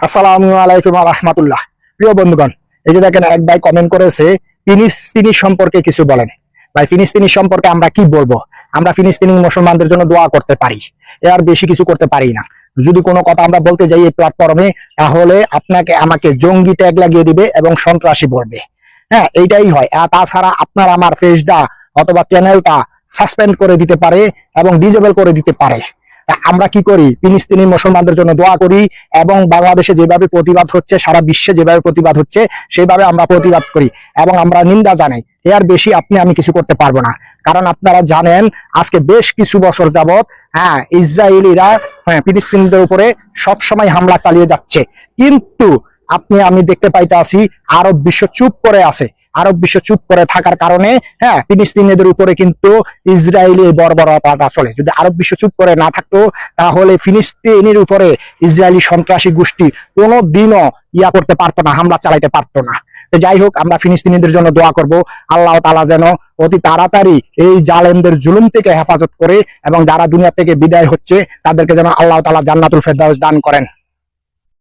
আসসালামু আলাইকুম ওয়া রাহমাতুল্লাহ। প্রিয় বন্ধুগণ, এই যে দেখেন এক ভাই কমেন্ট করেছে ফিলিস্তিনি সম্পর্কে কিছু বলেন। ভাই, ফিলিস্তিনি সম্পর্কে আমরা কি বলবো? আমরা ফিলিস্তিনি মুসলমানদের জন্য দোয়া করতে পারি, এর বেশি কিছু করতে পারি না। যদি কোনো কথা আমরা বলতে যাই এই প্ল্যাটফর্মে, তাহলে আপনাকে আমাকে জঙ্গি ট্যাগ লাগিয়ে দিবে এবং সন্ত্রাসী বলবে। হ্যাঁ, এইটাই হয়। আর তাছাড়া আপনার আমার পেজটা অথবা চ্যানেলটা সাসপেন্ড করে দিতে পারে এবং ডিজেবল করে দিতে পারে। আমরা কি করি? ফিলিস্তিনি মুসলমানদের জন্য দোয়া করি এবং বাংলাদেশে যেভাবে প্রতিবাদ হচ্ছে, সারা বিশ্বে যেভাবে প্রতিবাদ হচ্ছে, সেভাবে আমরা প্রতিবাদ করি এবং আমরা নিন্দা জানাই। এর বেশি আমি কিছু করতে পারবো না। কারণ আপনারা জানেন, আজকে বেশ কিছু বছর যাবত ইসরায়েলিরা ফিলিস্তিনিদের উপরে সবসময় হামলা চালিয়ে যাচ্ছে, কিন্তু আমি দেখতে পাইতে আছি আরব বিশ্ব চুপ করে আছে। আরব বিশ্ব চুপ করে থাকার কারণে ফিলিস্তিনিদের উপরে কিন্তু ইসরায়েলি বর্বরতা চলে। যদি আরব বিশ্ব চুপ করে না থাকতো, তাহলে ফিলিস্তিনির উপরে ইসরায়েলি সন্ত্রাসী গোষ্ঠী কোনো দিনও করতে পারতো না, হামলা চালাইতে পারতো না। তো যাই হোক, আমরা ফিলিস্তিনিদের জন্য দোয়া করব, আল্লাহ তাআলা যেন অতি তাড়াতাড়ি এই জালেমদের জুলুম থেকে হেফাজত করে এবং যারা দুনিয়া থেকে বিদায় হচ্ছে তাদেরকে যেন আল্লাহ তাআলা জান্নাতুল ফেরদাউস দান করেন।